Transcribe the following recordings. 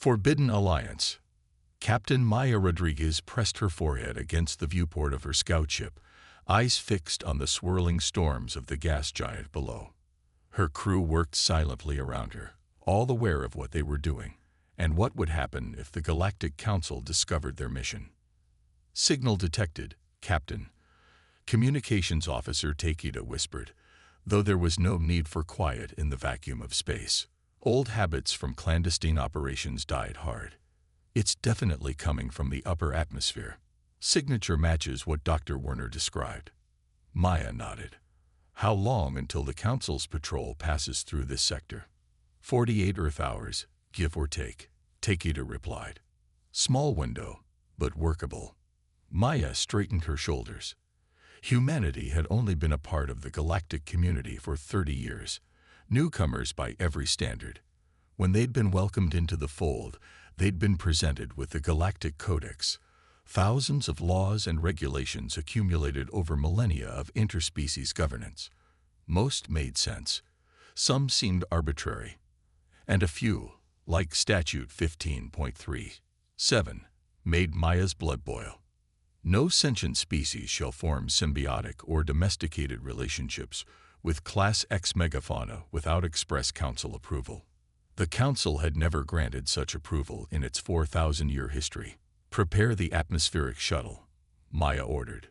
Forbidden Alliance. Captain Maya Rodriguez pressed her forehead against the viewport of her scout ship, eyes fixed on the swirling storms of the gas giant below. Her crew worked silently around her, all aware of what they were doing, and what would happen if the Galactic Council discovered their mission. Signal detected, Captain. Communications Officer Takeda whispered, though there was no need for quiet in the vacuum of space. Old habits from clandestine operations died hard. It's definitely coming from the upper atmosphere. Signature matches what Dr. Werner described. Maya nodded. How long until the Council's patrol passes through this sector? 48 Earth hours, give or take, Takeda replied. Small window, but workable. Maya straightened her shoulders. Humanity had only been a part of the galactic community for 30 years, newcomers by every standard. When they'd been welcomed into the fold, they'd been presented with the Galactic Codex, thousands of laws and regulations accumulated over millennia of interspecies governance. Most made sense. Some seemed arbitrary. And a few, like Statute 15.3.7, made Maya's blood boil. No sentient species shall form symbiotic or domesticated relationships with Class X megafauna without express Council approval. The Council had never granted such approval in its 4,000-year history. Prepare the atmospheric shuttle, Maya ordered.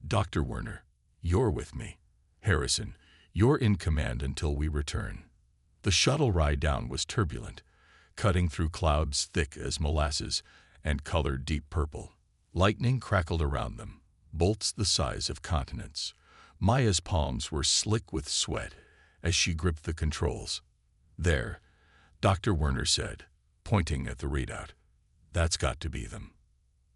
Dr. Werner, you're with me. Harrison, you're in command until we return. The shuttle ride down was turbulent, cutting through clouds thick as molasses and colored deep purple. Lightning crackled around them, bolts the size of continents. Maya's palms were slick with sweat as she gripped the controls. There, Dr. Werner said, pointing at the readout. That's got to be them.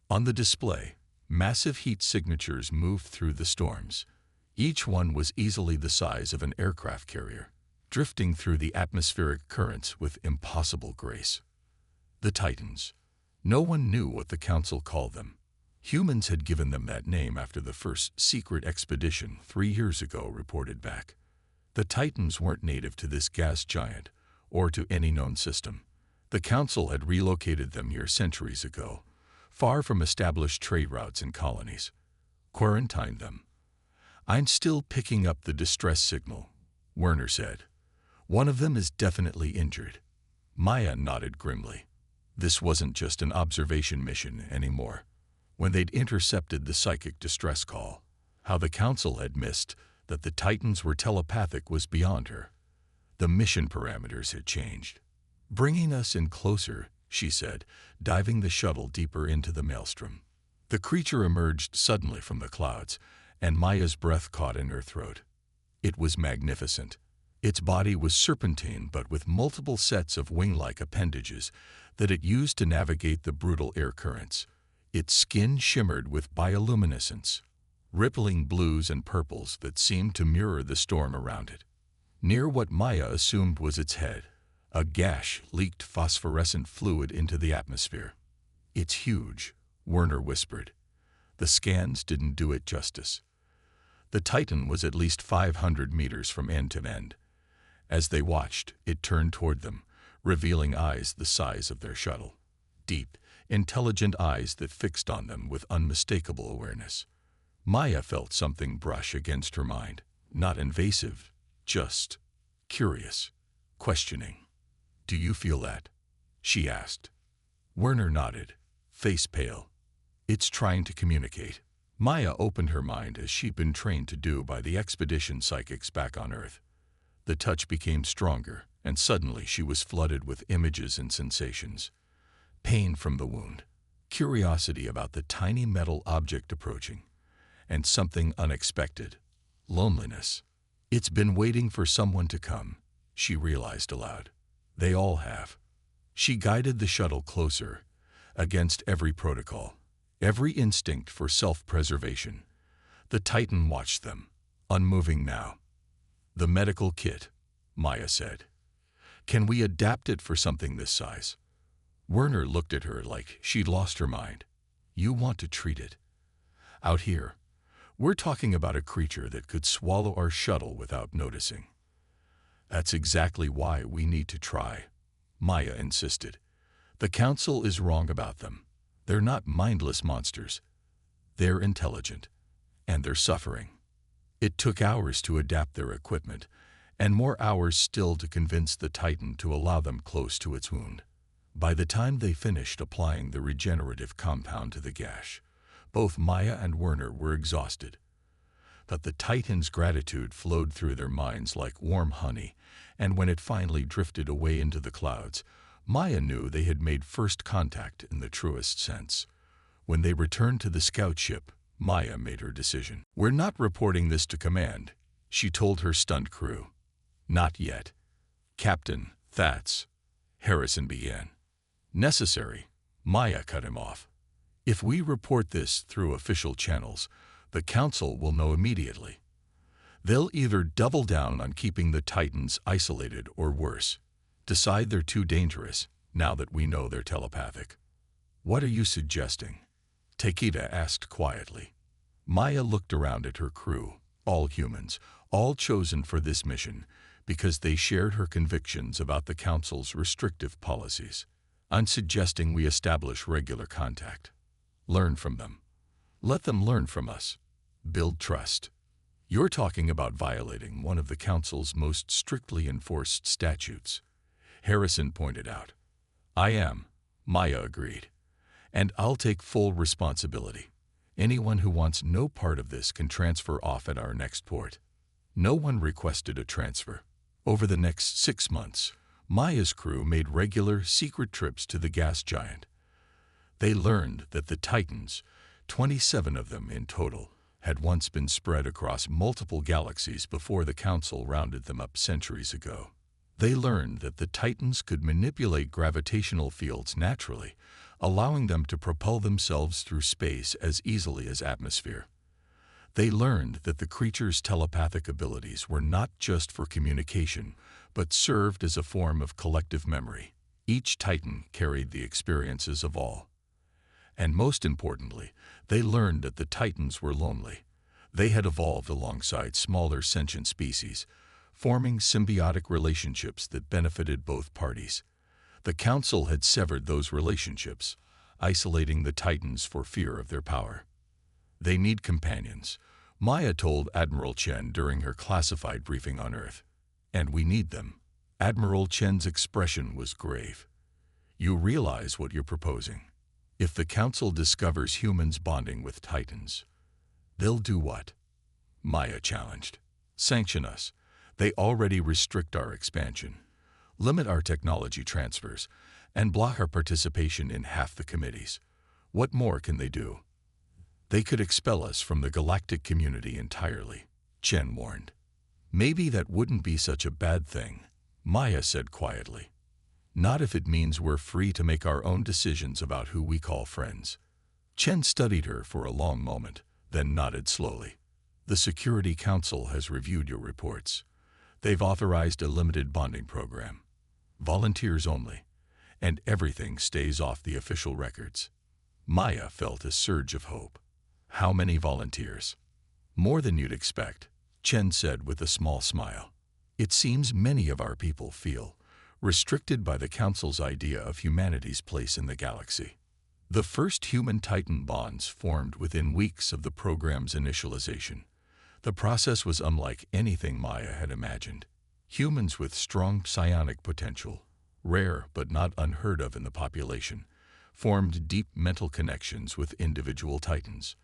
On the display, massive heat signatures moved through the storms. Each one was easily the size of an aircraft carrier, drifting through the atmospheric currents with impossible grace. The Titans. No one knew what the Council called them. Humans had given them that name after the first secret expedition 3 years ago reported back. The Titans weren't native to this gas giant or to any known system. The Council had relocated them here centuries ago, far from established trade routes and colonies. Quarantined them. I'm still picking up the distress signal, Werner said. One of them is definitely injured. Maya nodded grimly. This wasn't just an observation mission anymore. When they'd intercepted the psychic distress call, how the Council had missed that the Titans were telepathic was beyond her. The mission parameters had changed. Bringing us in closer, she said, diving the shuttle deeper into the maelstrom. The creature emerged suddenly from the clouds, and Maya's breath caught in her throat. It was magnificent. Its body was serpentine, but with multiple sets of wing-like appendages that it used to navigate the brutal air currents. Its skin shimmered with bioluminescence, rippling blues and purples that seemed to mirror the storm around it. Near what Maya assumed was its head, a gash leaked phosphorescent fluid into the atmosphere. It's huge, Werner whispered. The scans didn't do it justice. The Titan was at least 500 meters from end to end. As they watched, it turned toward them, revealing eyes the size of their shuttle. Deep, intelligent eyes that fixed on them with unmistakable awareness. Maya felt something brush against her mind, not invasive, just curious, questioning. Do you feel that? She asked. Werner nodded, face pale. It's trying to communicate. Maya opened her mind as she'd been trained to do by the expedition psychics back on Earth. The touch became stronger, and suddenly she was flooded with images and sensations. Pain from the wound, curiosity about the tiny metal object approaching, and something unexpected, loneliness. It's been waiting for someone to come, she realized aloud. They all have. She guided the shuttle closer, against every protocol, every instinct for self-preservation. The Titan watched them, unmoving now. The medical kit, Maya said. Can we adapt it for something this size? Werner looked at her like she'd lost her mind. You want to treat it. Out here, we're talking about a creature that could swallow our shuttle without noticing. That's exactly why we need to try, Maya insisted. The Council is wrong about them. They're not mindless monsters. They're intelligent, and they're suffering. It took hours to adapt their equipment, and more hours still to convince the Titan to allow them close to its wound. By the time they finished applying the regenerative compound to the gash, both Maya and Werner were exhausted. But the Titan's gratitude flowed through their minds like warm honey, and when it finally drifted away into the clouds, Maya knew they had made first contact in the truest sense. When they returned to the scout ship, Maya made her decision. "We're not reporting this to command," she told her stunned crew. "Not yet." "Captain, that's—" Harrison began. "Necessary," Maya cut him off. "If we report this through official channels, the Council will know immediately. They'll either double down on keeping the Titans isolated or worse, decide they're too dangerous now that we know they're telepathic." "What are you suggesting?" Takeda asked quietly. Maya looked around at her crew, all humans, all chosen for this mission because they shared her convictions about the Council's restrictive policies. "I'm suggesting we establish regular contact. Learn from them. Let them learn from us. Build trust." "You're talking about violating one of the Council's most strictly enforced statutes," Harrison pointed out. "I am," Maya agreed. "And I'll take full responsibility. Anyone who wants no part of this can transfer off at our next port." No one requested a transfer. Over the next 6 months, Maya's crew made regular, secret trips to the gas giant. They learned that the Titans, 27 of them in total, had once been spread across multiple galaxies before the Council rounded them up centuries ago. They learned that the Titans could manipulate gravitational fields naturally, allowing them to propel themselves through space as easily as atmosphere. They learned that the creature's telepathic abilities were not just for communication, but served as a form of collective memory. Each Titan carried the experiences of all. And most importantly, they learned that the Titans were lonely. They had evolved alongside smaller sentient species, forming symbiotic relationships that benefited both parties. The Council had severed those relationships, isolating the Titans for fear of their power. "They need companions," Maya told Admiral Chen during her classified briefing on Earth. "And we need them." Admiral Chen's expression was grave. "You realize what you're proposing. If the Council discovers humans bonding with Titans, they'll do what?" Maya challenged. "Sanction us. They already restrict our expansion, limit our technology transfers, and block our participation in half the committees. What more can they do?" "They could expel us from the galactic community entirely," Chen warned. "Maybe that wouldn't be such a bad thing," Maya said quietly. "Not if it means we're free to make our own decisions about who we call friends." Chen studied her for a long moment, then nodded slowly. "The Security Council has reviewed your reports. They've authorized a limited bonding program. Volunteers only, and everything stays off the official records." Maya felt a surge of hope. "How many volunteers?" "More than you'd expect," Chen said with a small smile. "It seems many of our people feel restricted by the Council's idea of humanity's place in the galaxy." The first human-Titan bonds formed within weeks of the program's initialization. The process was unlike anything Maya had imagined. Humans with strong psionic potential, rare but not unheard of in the population, formed deep mental connections with individual Titans.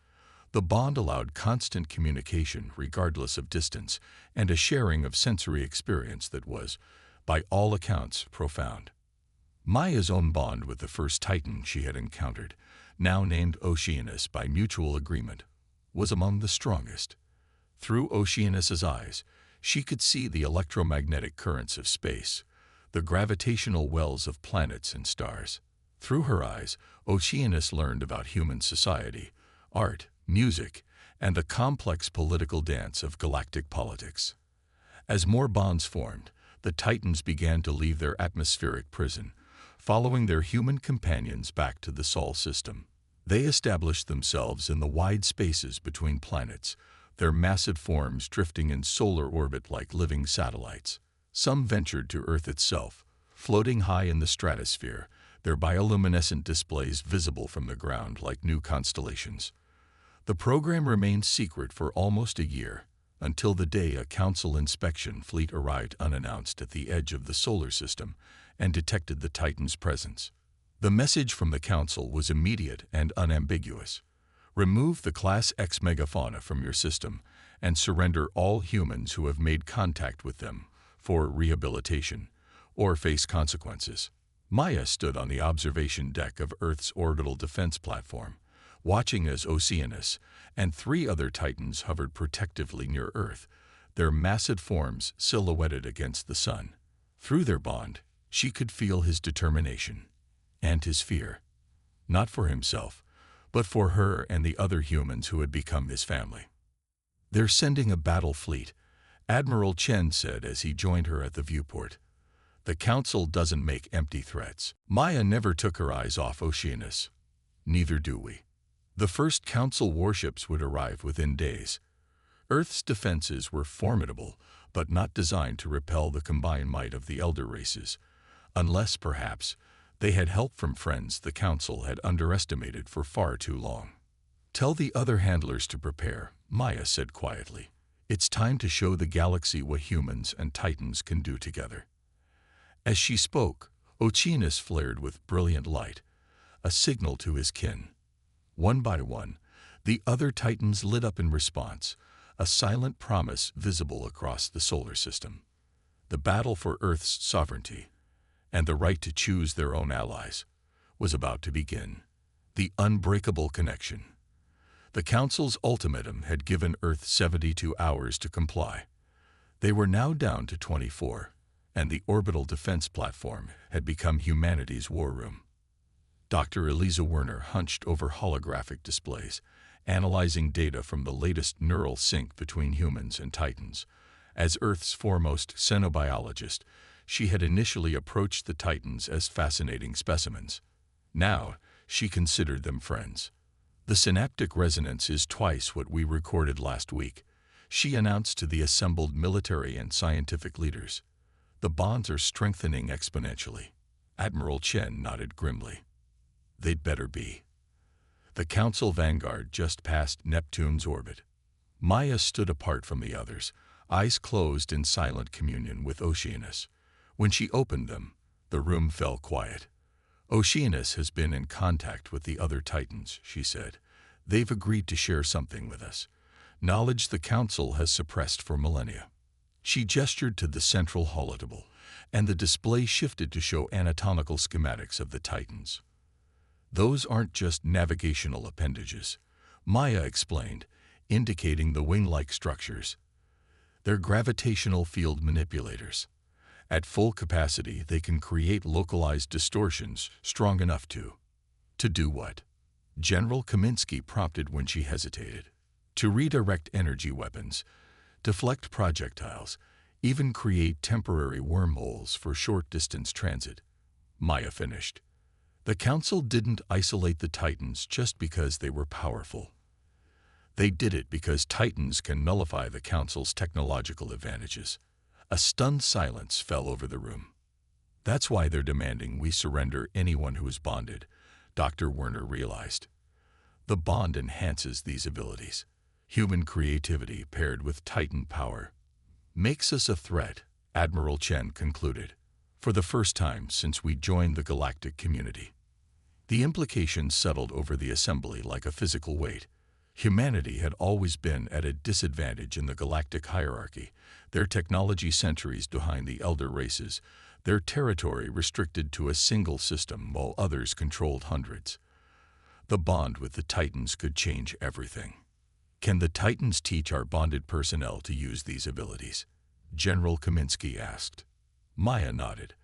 The bond allowed constant communication regardless of distance and a sharing of sensory experience that was, by all accounts, profound. Maya's own bond with the first Titan she had encountered, now named Oceanus by mutual agreement, was among the strongest. Through Oceanus's eyes, she could see the electromagnetic currents of space, the gravitational wells of planets and stars. Through her eyes, Oceanus learned about human society, art, music, and the complex political dance of galactic politics. As more bonds formed, the Titans began to leave their atmospheric prison, following their human companions back to the Sol system. They established themselves in the wide spaces between planets, their massive forms drifting in solar orbit like living satellites. Some ventured to Earth itself, floating high in the stratosphere, their bioluminescent displays visible from the ground like new constellations. The program remained secret for almost a year, until the day a Council inspection fleet arrived unannounced at the edge of the solar system and detected the Titan's presence. The message from the Council was immediate and unambiguous. Remove the Class X megafauna from your system and surrender all humans who have made contact with them for rehabilitation or face consequences. Maya stood on the observation deck of Earth's orbital defense platform, watching as Oceanus and 3 other Titans hovered protectively near Earth, their massive forms silhouetted against the sun. Through their bond, she could feel his determination and his fear, not for himself, but for her and the other humans who had become his family. "They're sending a battle fleet," Admiral Chen said as he joined her at the viewport. "The Council doesn't make empty threats." Maya never took her eyes off Oceanus. "Neither do we." The first Council warships would arrive within days. Earth's defenses were formidable, but not designed to repel the combined might of the elder races, unless, perhaps, they had help from friends the Council had underestimated for far too long. "Tell the other handlers to prepare," Maya said quietly. "It's time to show the galaxy what humans and Titans can do together." As she spoke, Oceanus flared with brilliant light, a signal to his kin. One by one, the other Titans lit up in response, a silent promise visible across the solar system. The battle for Earth's sovereignty and the right to choose their own allies was about to begin. The unbreakable connection. The Council's ultimatum had given Earth 72 hours to comply. They were now down to 24, and the orbital defense platform had become humanity's war room. Dr. Eliza Werner hunched over holographic displays, analyzing data from the latest neural sync between humans and Titans. As Earth's foremost xenobiologist, she had initially approached the Titans as fascinating specimens. Now, she considered them friends. "The synaptic resonance is twice what we recorded last week," she announced to the assembled military and scientific leaders. "The bonds are strengthening exponentially." Admiral Chen nodded grimly. "They'd better be." The Council vanguard just passed Neptune's orbit. Maya stood apart from the others, eyes closed in silent communion with Oceanus. When she opened them, the room fell quiet. "Oceanus has been in contact with the other Titans," she said. "They've agreed to share something with us. Knowledge the Council has suppressed for millennia." She gestured to the central holotable, and the display shifted to show anatomical schematics of the Titans. "Those aren't just navigational appendages," Maya explained, indicating the wing-like structures. "They're gravitational field manipulators. At full capacity, they can create localized distortions strong enough to do what?" General Kaminsky prompted when she hesitated. "To redirect energy weapons, deflect projectiles, even create temporary wormholes for short-distance transit," Maya finished. The Council didn't isolate the Titans just because they were powerful. They did it because Titans can nullify the Council's technological advantages. A stunned silence fell over the room. "That's why they're demanding we surrender anyone who is bonded," Dr. Werner realized. "The bond enhances these abilities. Human creativity paired with Titan power makes us a threat," Admiral Chen concluded, "for the first time since we joined the galactic community." The implications settled over the assembly like a physical weight. Humanity had always been at a disadvantage in the galactic hierarchy, their technology centuries behind the elder races, their territory restricted to a single system while others controlled hundreds. The bond with the Titans could change everything. "Can the Titans teach our bonded personnel to use these abilities?" General Kaminsky asked. Maya nodded.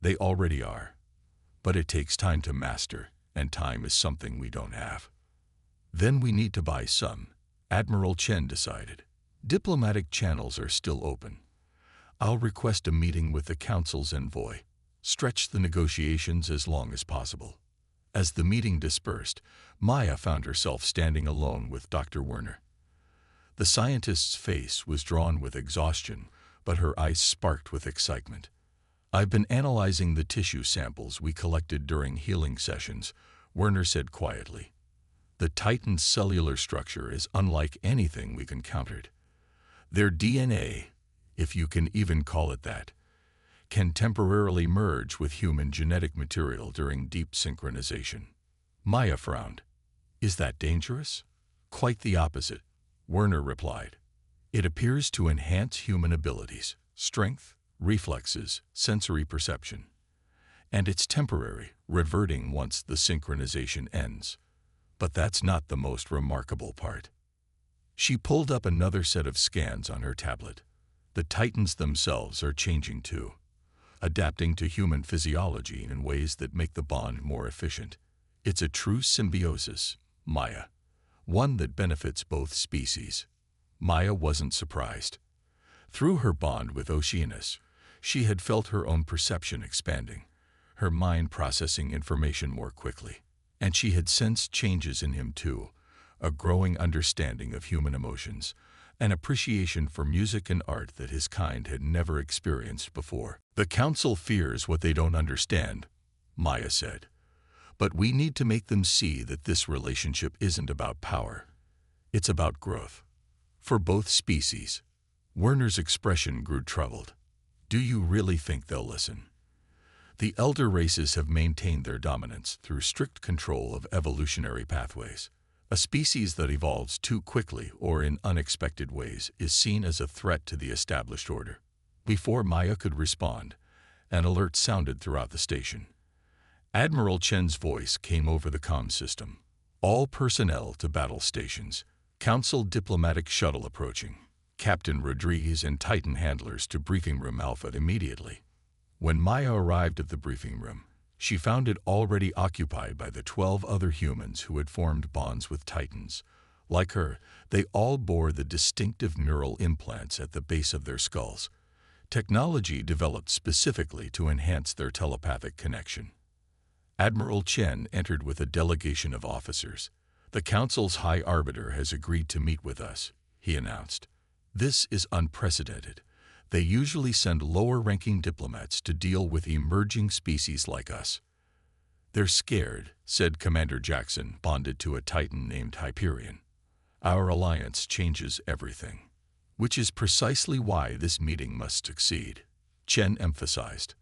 "They already are. But it takes time to master, and time is something we don't have." "Then we need to buy some," Admiral Chen decided. "Diplomatic channels are still open. I'll request a meeting with the Council's envoy. Stretch the negotiations as long as possible." As the meeting dispersed, Maya found herself standing alone with Dr. Werner. The scientist's face was drawn with exhaustion, but her eyes sparked with excitement. I've been analyzing the tissue samples we collected during healing sessions, Werner said quietly. The Titan's cellular structure is unlike anything we've encountered. Their DNA, if you can even call it that, can temporarily merge with human genetic material during deep synchronization. Maya frowned. Is that dangerous? Quite the opposite, Werner replied. It appears to enhance human abilities, strength, reflexes, sensory perception. And it's temporary, reverting once the synchronization ends. But that's not the most remarkable part. She pulled up another set of scans on her tablet. The Titans themselves are changing too, adapting to human physiology in ways that make the bond more efficient. It's a true symbiosis, Maya, one that benefits both species. Maya wasn't surprised. Through her bond with Oceanus, she had felt her own perception expanding, her mind processing information more quickly. And she had sensed changes in him too, a growing understanding of human emotions, an appreciation for music and art that his kind had never experienced before. The Council fears what they don't understand, Maya said. But we need to make them see that this relationship isn't about power. It's about growth. For both species. Werner's expression grew troubled. Do you really think they'll listen? The elder races have maintained their dominance through strict control of evolutionary pathways. A species that evolves too quickly or in unexpected ways is seen as a threat to the established order. Before Maya could respond, an alert sounded throughout the station. Admiral Chen's voice came over the comm system. All personnel to battle stations. Council diplomatic shuttle approaching. Captain Rodriguez and Titan handlers to briefing room Alpha immediately. When Maya arrived at the briefing room, she found it already occupied by the 12 other humans who had formed bonds with Titans. Like her, they all bore the distinctive neural implants at the base of their skulls, technology developed specifically to enhance their telepathic connection. Admiral Chen entered with a delegation of officers. The Council's High Arbiter has agreed to meet with us, he announced. This is unprecedented. They usually send lower-ranking diplomats to deal with emerging species like us. They're scared, said Commander Jackson, bonded to a Titan named Hyperion. Our alliance changes everything. Which is precisely why this meeting must succeed, Chen emphasized.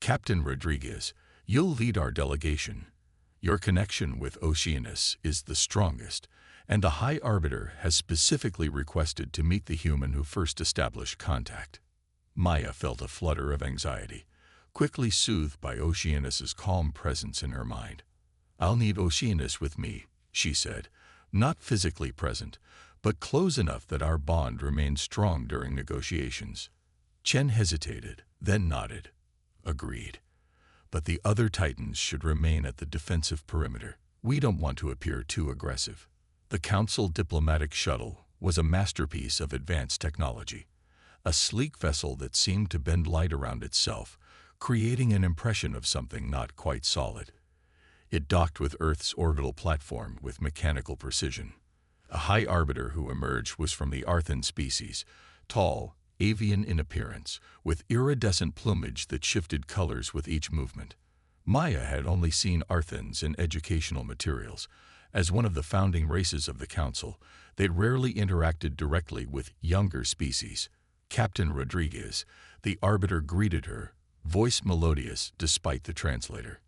Captain Rodriguez, you'll lead our delegation. Your connection with Oceanus is the strongest, and the High Arbiter has specifically requested to meet the human who first established contact. Maya felt a flutter of anxiety, quickly soothed by Oceanus's calm presence in her mind. I'll need Oceanus with me, she said, not physically present, but close enough that our bond remains strong during negotiations. Chen hesitated, then nodded. Agreed. But the other Titans should remain at the defensive perimeter. We don't want to appear too aggressive. The Council diplomatic shuttle was a masterpiece of advanced technology. A sleek vessel that seemed to bend light around itself, creating an impression of something not quite solid. It docked with Earth's orbital platform with mechanical precision. A High Arbiter who emerged was from the Arthan species, tall, avian in appearance, with iridescent plumage that shifted colors with each movement. Maya had only seen Arthans in educational materials. As one of the founding races of the Council, they'd rarely interacted directly with younger species. Captain Rodriguez, the Arbiter, greeted her, voice melodious despite the translator.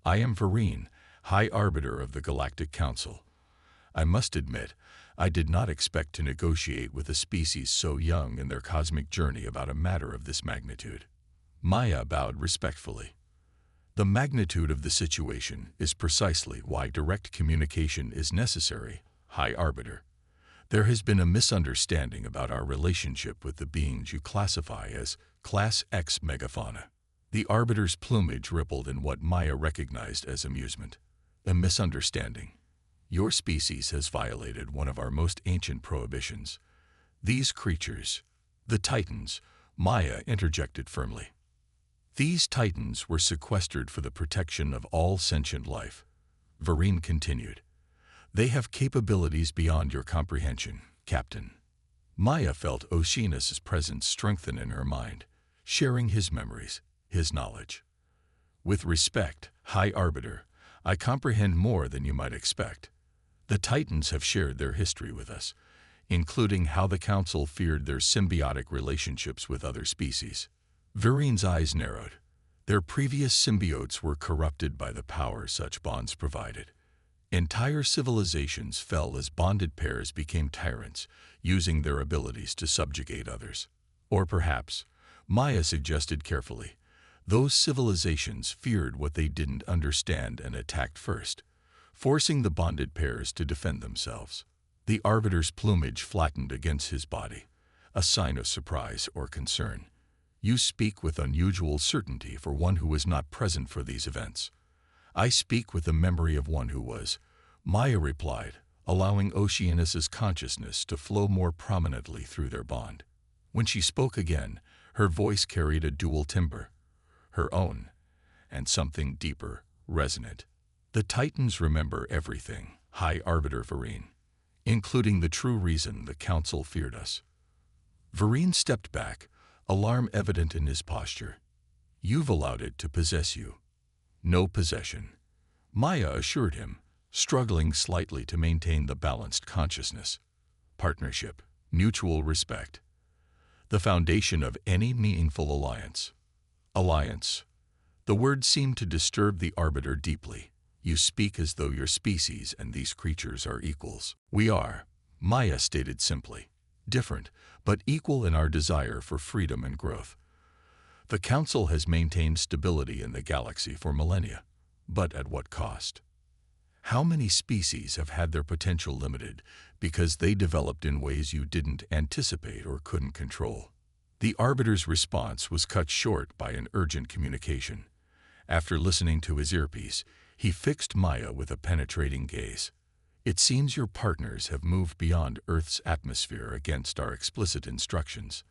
I am Vereen, High Arbiter of the Galactic Council. I must admit, I did not expect to negotiate with a species so young in their cosmic journey about a matter of this magnitude. Maya bowed respectfully. The magnitude of the situation is precisely why direct communication is necessary, High Arbiter. There has been a misunderstanding about our relationship with the beings you classify as Class X megafauna. The Arbiter's plumage rippled in what Maya recognized as amusement. A misunderstanding. Your species has violated one of our most ancient prohibitions. These creatures, the Titans, Maya interjected firmly. These Titans were sequestered for the protection of all sentient life. Vereen continued. They have capabilities beyond your comprehension, Captain. Maya felt Oceanus's presence strengthen in her mind, sharing his memories. his knowledge. With respect, High Arbiter, I comprehend more than you might expect. The Titans have shared their history with us, including how the Council feared their symbiotic relationships with other species. Virine's eyes narrowed. Their previous symbiotes were corrupted by the power such bonds provided. Entire civilizations fell as bonded pairs became tyrants, using their abilities to subjugate others. Or perhaps, Maya suggested carefully, those civilizations feared what they didn't understand and attacked first, forcing the bonded pairs to defend themselves. The Arbiter's plumage flattened against his body, a sign of surprise or concern. You speak with unusual certainty for one who was not present for these events. I speak with the memory of one who was, Maya replied, allowing Oceanus's consciousness to flow more prominently through their bond. When she spoke again, her voice carried a dual timbre, her own, and something deeper, resonant. The Titans remember everything, High Arbiter Virine, including the true reason the Council feared us. Virine stepped back, alarm evident in his posture. You've allowed it to possess you. No possession, Maya assured him, struggling slightly to maintain the balanced consciousness. Partnership, mutual respect. The foundation of any meaningful alliance. Alliance. The word seemed to disturb the Arbiter deeply. You speak as though your species and these creatures are equals. We are, Maya stated simply. Different, but equal in our desire for freedom and growth. The Council has maintained stability in the galaxy for millennia, but at what cost? How many species have had their potential limited because they developed in ways you didn't anticipate or couldn't control? The Arbiter's response was cut short by an urgent communication. After listening to his earpiece, he fixed Maya with a penetrating gaze. It seems your partners have moved beyond Earth's atmosphere against our explicit instructions.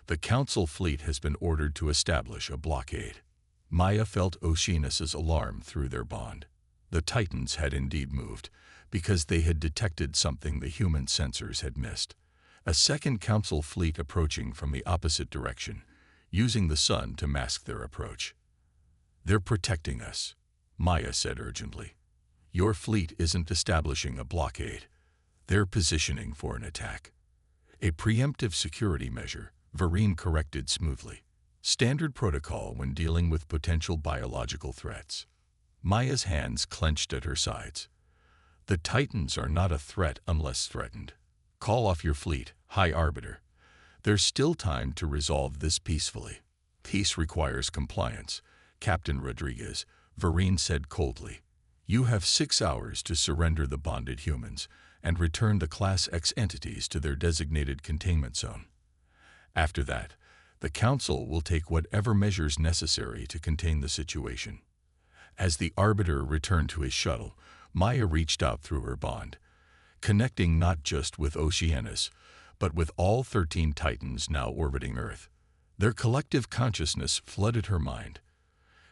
The Council fleet has been ordered to establish a blockade. Maya felt Oceanus's alarm through their bond. The Titans had indeed moved, because they had detected something the human sensors had missed. A second Council fleet approaching from the opposite direction, using the sun to mask their approach. They're protecting us, Maya said urgently. Your fleet isn't establishing a blockade. They're positioning for an attack. A preemptive security measure, Virine corrected smoothly. Standard protocol when dealing with potential biological threats. Maya's hands clenched at her sides. The Titans are not a threat unless threatened. Call off your fleet, High Arbiter. There's still time to resolve this peacefully. Peace requires compliance, Captain Rodriguez, Virine said coldly. You have 6 hours to surrender the bonded humans and return the Class X entities to their designated containment zone. After that, the Council will take whatever measures necessary to contain the situation. As the Arbiter returned to his shuttle, Maya reached out through her bond, connecting not just with Oceanus, but with all 13 Titans now orbiting Earth. Their collective consciousness flooded her mind.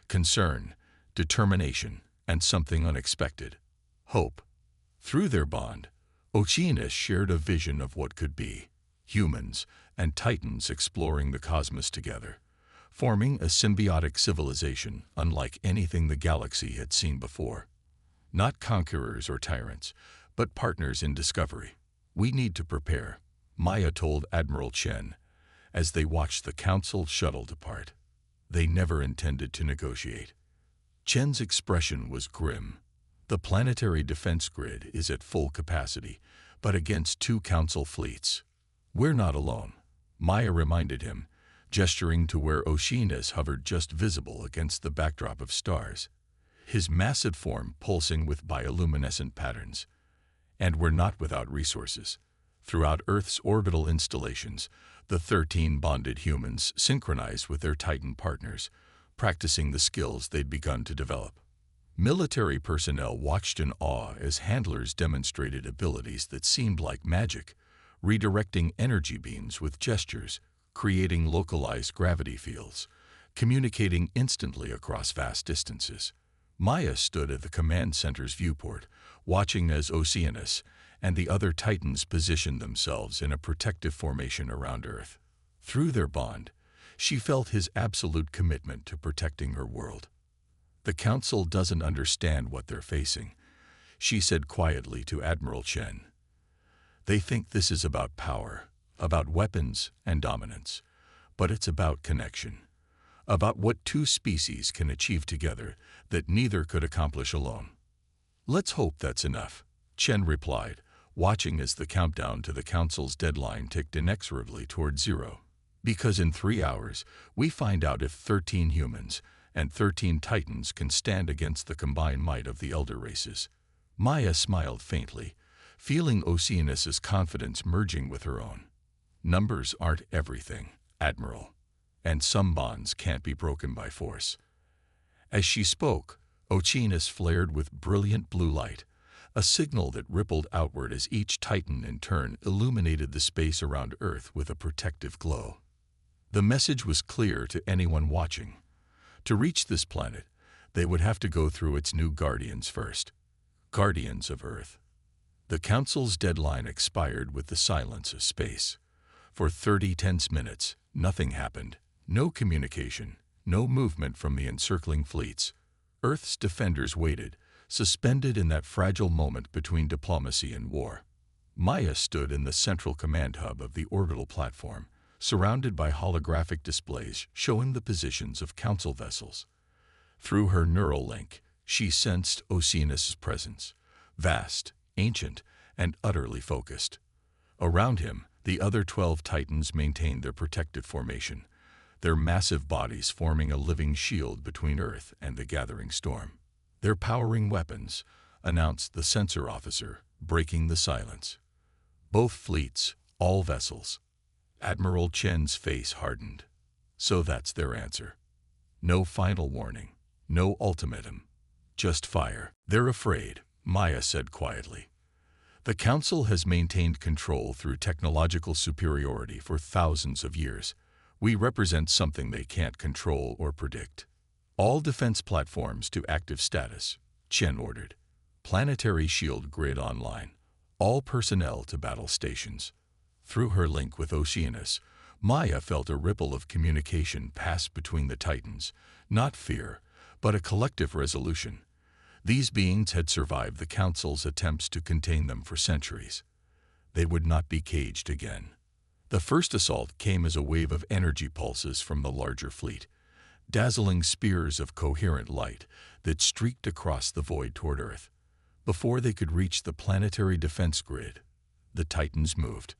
Concern, determination, and something unexpected. Hope. Through their bond, Oceanus shared a vision of what could be. Humans and Titans exploring the cosmos together, forming a symbiotic civilization unlike anything the galaxy had seen before. Not conquerors or tyrants, but partners in discovery. We need to prepare, Maya told Admiral Chen, as they watched the Council shuttle depart. They never intended to negotiate. Chen's expression was grim. The planetary defense grid is at full capacity, but against 2 Council fleets. We're not alone, Maya reminded him, gesturing to where Oceanus hovered just visible against the backdrop of stars, his massive form pulsing with bioluminescent patterns. And we're not without resources. Throughout Earth's orbital installations, the 13 bonded humans synchronized with their Titan partners, practicing the skills they'd begun to develop. Military personnel watched in awe as handlers demonstrated abilities that seemed like magic, redirecting energy beams with gestures, creating localized gravity fields, communicating instantly across vast distances. Maya stood at the command center's viewport, watching as Oceanus and the other Titans positioned themselves in a protective formation around Earth. Through their bond, She felt his absolute commitment to protecting her world. "The Council doesn't understand what they're facing," she said quietly to Admiral Chen. "They think this is about power, about weapons and dominance, but it's about connection, about what two species can achieve together that neither could accomplish alone." "Let's hope that's enough," Chen replied, watching as the countdown to the Council's deadline ticked inexorably toward zero. "Because in 3 hours, we find out if 13 humans and 13 Titans can stand against the combined might of the Elder races." Maya smiled faintly, feeling Oceanus's confidence merging with her own. "Numbers aren't everything, Admiral, and some bonds can't be broken by force." As she spoke, Oceanus flared with brilliant blue light, a signal that rippled outward as each Titan in turn illuminated the space around Earth with a protective glow. The message was clear to anyone watching. To reach this planet, they would have to go through its new guardians first. Guardians of Earth. The Council's deadline expired with the silence of space. For 30 tense minutes, nothing happened. No communication, no movement from the encircling fleets. Earth's defenders waited, suspended in that fragile moment between diplomacy and war. Maya stood in the central command hub of the orbital platform, surrounded by holographic displays showing the positions of Council vessels. Through her neural link, she sensed Oceanus's presence, vast, ancient, and utterly focused. Around him, the other 12 Titans maintained their protective formation, their massive bodies forming a living shield between Earth and the gathering storm. "They're powering weapons," announced the sensor officer, breaking the silence. "Both fleets, all vessels." Admiral Chen's face hardened. So that's their answer. No final warning, no ultimatum, just fire. "They're afraid," Maya said quietly. "The Council has maintained control through technological superiority for thousands of years. We represent something they can't control or predict." "All defense platforms to active status," Chen ordered. "Planetary shield grid online. All personnel to battle stations." Through her link with Oceanus, Maya felt a ripple of communication pass between the Titans, not fear, but a collective resolution. These beings had survived the Council's attempts to contain them for centuries. They would not be caged again. The first assault came as a wave of energy pulses from the larger fleet, dazzling spears of coherent light that streaked across the void toward Earth. Before they could reach the planetary defense grid, the Titans moved.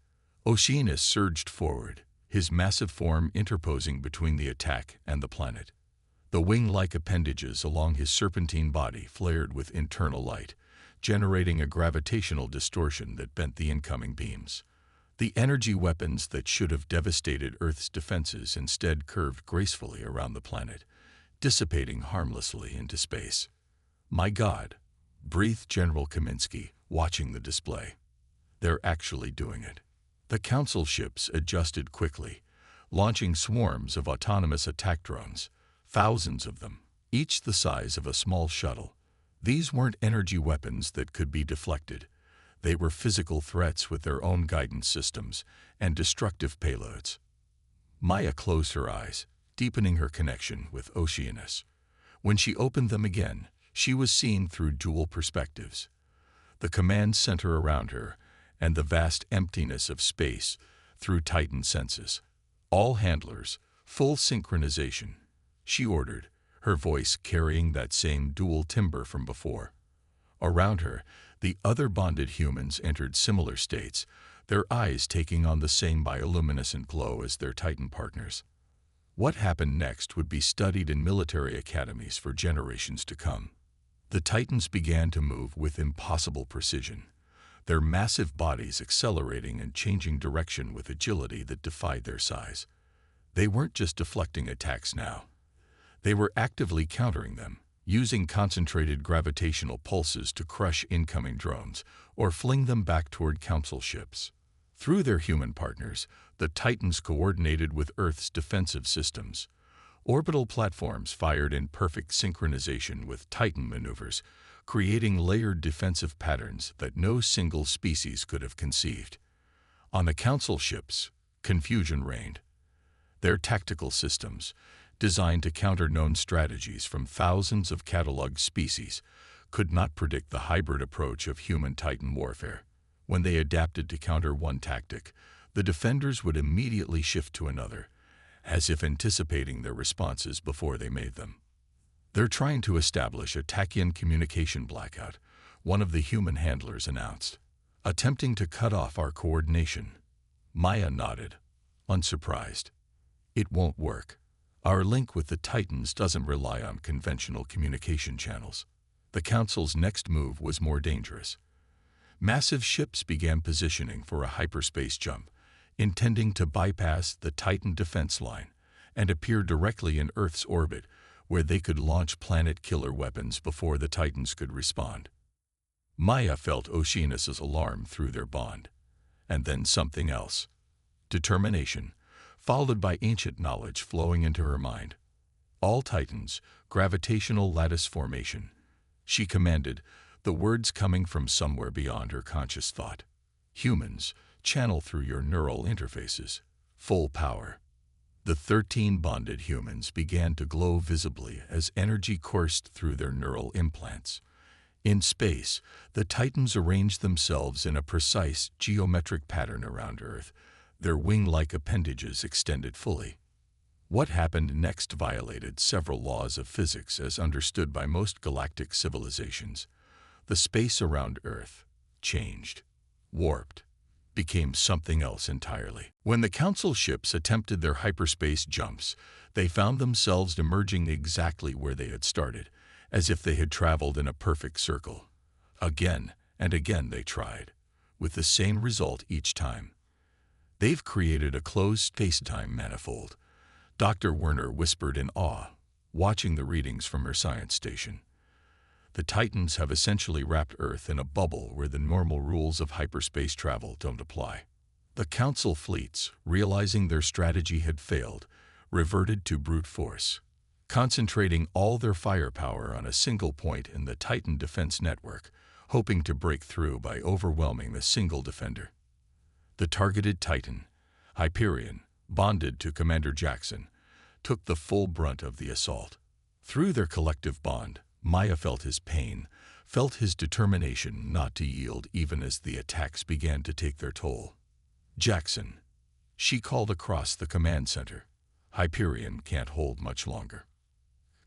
Oceanus surged forward, his massive form interposing between the attack and the planet. The wing-like appendages along his serpentine body flared with internal light, generating a gravitational distortion that bent the incoming beams. The energy weapons that should have devastated Earth's defenses instead curved gracefully around the planet, dissipating harmlessly into space. "My God," breathed General Kaminsky, watching the display. "They're actually doing it." The Council ships adjusted quickly, launching swarms of autonomous attack drones, thousands of them, each the size of a small shuttle. These weren't energy weapons that could be deflected. They were physical threats with their own guidance systems and destructive payloads. Maya closed her eyes, deepening her connection with Oceanus. When she opened them again, she was seeing through dual perspectives. The command center around her, and the vast emptiness of space through Titan senses. "All handlers, full synchronization," she ordered, her voice carrying that same dual timbre from before. Around her, the other bonded humans entered similar states, their eyes taking on the same bioluminescent glow as their Titan partners. What happened next would be studied in military academies for generations to come. The Titans began to move with impossible precision, their massive bodies accelerating and changing direction with agility that defied their size. They weren't just deflecting attacks now. They were actively countering them, using concentrated gravitational pulses to crush incoming drones or fling them back toward Council ships. Through their human partners, the Titans coordinated with Earth's defensive systems. Orbital platforms fired in perfect synchronization with Titan maneuvers, creating layered defensive patterns that no single species could have conceived. On the Council ships, confusion reigned. Their tactical systems, designed to counter known strategies from thousands of cataloged species, could not predict the hybrid approach of human-Titan warfare. When they adapted to counter one tactic, the defenders would immediately shift to another, as if anticipating their responses before they made them. "They're trying to establish a Tachyon communication blackout," one of the human handlers announced. "Attempting to cut off our coordination." Maya nodded, unsurprised. "It won't work. Our link with the Titans doesn't rely on conventional communication channels." The Council's next move was more dangerous. Massive ships began positioning for a hyperspace jump, intending to bypass the Titan defense line and appear directly in Earth's orbit, where they could launch planet-killer weapons before the Titans could respond. Maya felt Oceanus's alarm through their bond. And then something else. Determination, followed by ancient knowledge flowing into her mind. "All Titans, gravitational lattice formation," she commanded, the words coming from somewhere beyond her conscious thought. "Humans, channel through your neural interfaces. Full power." The 13 bonded humans began to glow visibly as energy coursed through their neural implants. In space, the Titans arranged themselves in a precise geometric pattern around Earth, their wing-like appendages extended fully. What happened next violated several laws of physics as understood by most galactic civilizations. The space around Earth changed, warped, became something else entirely. When the Council ships attempted their hyperspace jumps, they found themselves emerging exactly where they had started, as if they had traveled in a perfect circle. Again and again they tried, with the same result each time. "They've created a closed space-time manifold," Dr. Werner whispered in awe, watching the readings from her science station. "The Titans have essentially wrapped Earth in a bubble where the normal rules of hyperspace travel don't apply." The Council fleets, realizing their strategy had failed, reverted to brute force, concentrating all their firepower on a single point in the Titan defense network, hoping to break through by overwhelming the single defender. The targeted Titan, Hyperion, bonded to Commander Jackson, took the full brunt of the assault. Through their collective bond, Maya felt his pain, felt his determination not to yield even as the attacks began to take their toll. "Jackson," she called across the command center. "Hyperion can't hold much longer."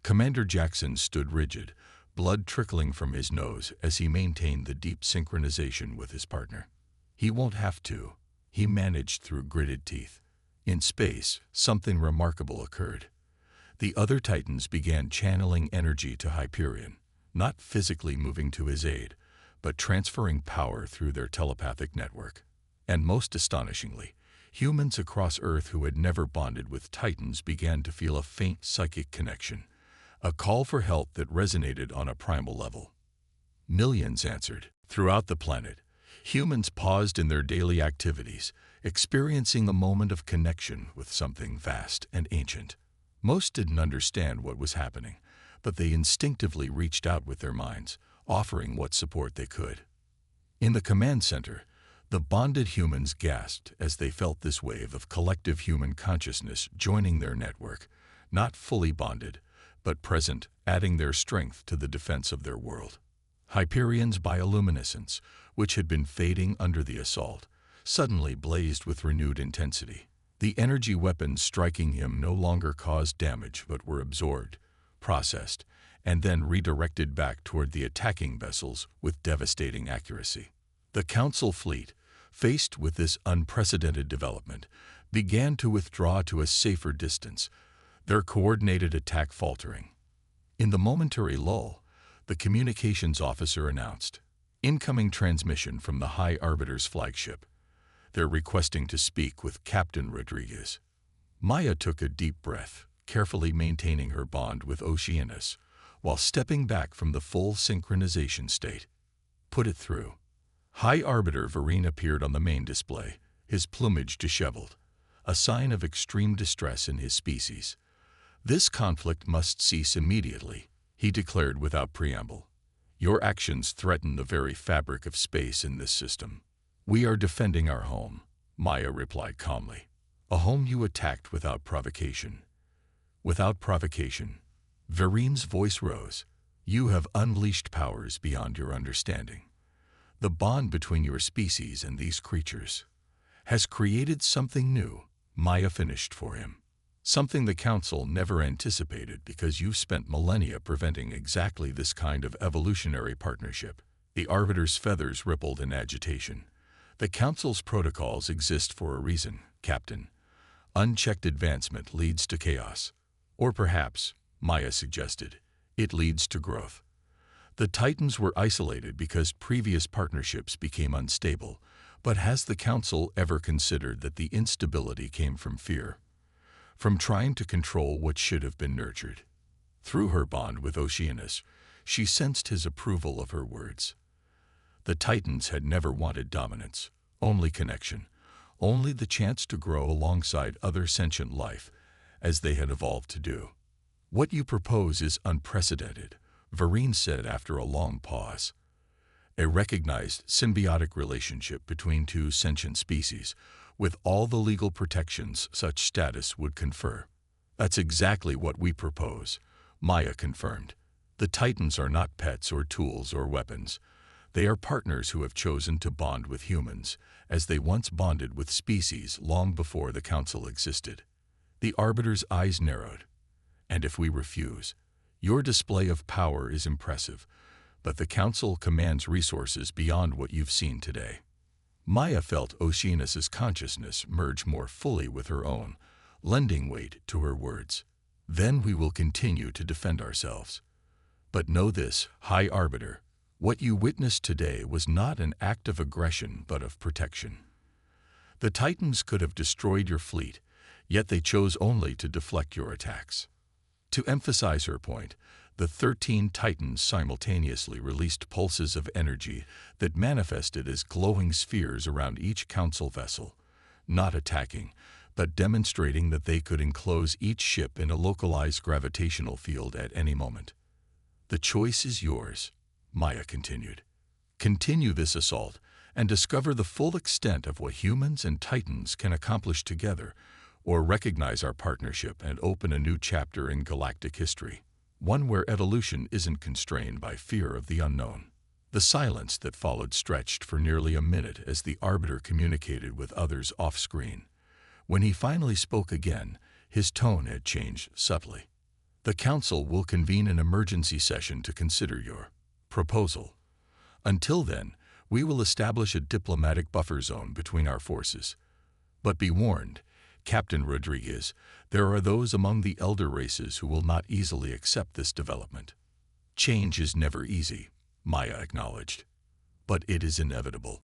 Commander Jackson stood rigid, blood trickling from his nose as he maintained the deep synchronization with his partner. "He won't have to," he managed through gritted teeth. In space, something remarkable occurred. The other Titans began channeling energy to Hyperion, not physically moving to his aid, but transferring power through their telepathic network. And most astonishingly, humans across Earth who had never bonded with Titans began to feel a faint psychic connection, a call for help that resonated on a primal level. Millions answered. Throughout the planet, humans paused in their daily activities, experiencing a moment of connection with something vast and ancient. Most didn't understand what was happening, but they instinctively reached out with their minds, offering what support they could. In the command center, the bonded humans gasped as they felt this wave of collective human consciousness joining their network, not fully bonded, but present, adding their strength to the defense of their world. Hyperion's bioluminescence, which had been fading under the assault, suddenly blazed with renewed intensity. The energy weapons striking him no longer caused damage but were absorbed, processed, and then redirected back toward the attacking vessels with devastating accuracy. The Council fleet, faced with this unprecedented development, began to withdraw to a safer distance, their coordinated attack faltering. In the momentary lull, the communications officer announced, "Incoming transmission from the High Arbiter's flagship. They're requesting to speak with Captain Rodriguez." Maya took a deep breath, carefully maintaining her bond with Oceanus, while stepping back from the full synchronization state. "Put it through." High Arbiter Varine appeared on the main display, his plumage disheveled, a sign of extreme distress in his species. "This conflict must cease immediately," he declared without preamble. "Your actions threaten the very fabric of space in this system." "We are defending our home," Maya replied calmly. A home you attacked without provocation. Without provocation, Varine's voice rose. You have unleashed powers beyond your understanding. The bond between your species and these creatures has created something new, Maya finished for him. Something the Council never anticipated because you've spent millennia preventing exactly this kind of evolutionary partnership. The Arbiter's feathers rippled in agitation. The Council's protocols exist for a reason, Captain. Unchecked advancement leads to chaos. Or perhaps, Maya suggested, it leads to growth. The Titans were isolated because previous partnerships became unstable, but has the Council ever considered that the instability came from fear? From trying to control what should have been nurtured? Through her bond with Oceanus, she sensed his approval of her words. The Titans had never wanted dominance, only connection, only the chance to grow alongside other sentient life, as they had evolved to do. What you propose is unprecedented, Varine said after a long pause. A recognized symbiotic relationship between two sentient species, with all the legal protections such status would confer. That's exactly what we propose, Maya confirmed. The Titans are not pets or tools or weapons. They are partners who have chosen to bond with humans, as they once bonded with species long before the Council existed. The Arbiter's eyes narrowed. And if we refuse, your display of power is impressive, but the Council commands resources beyond what you've seen today. Maya felt Oceanus's consciousness merge more fully with her own, lending weight to her words. Then we will continue to defend ourselves. But know this, High Arbiter, what you witnessed today was not an act of aggression but of protection. The Titans could have destroyed your fleet, yet they chose only to deflect your attacks. To emphasize her point, the 13 Titans simultaneously released pulses of energy that manifested as glowing spheres around each Council vessel, not attacking, but demonstrating that they could enclose each ship in a localized gravitational field at any moment. The choice is yours, Maya continued. Continue this assault and discover the full extent of what humans and Titans can accomplish together, or recognize our partnership and open a new chapter in galactic history, one where evolution isn't constrained by fear of the unknown. The silence that followed stretched for nearly a minute as the Arbiter communicated with others off-screen. When he finally spoke again, his tone had changed subtly. The Council will convene an emergency session to consider your proposal. Until then, we will establish a diplomatic buffer zone between our forces. But be warned, Captain Rodriguez, there are those among the elder races who will not easily accept this development. Change is never easy, Maya acknowledged, but it is inevitable.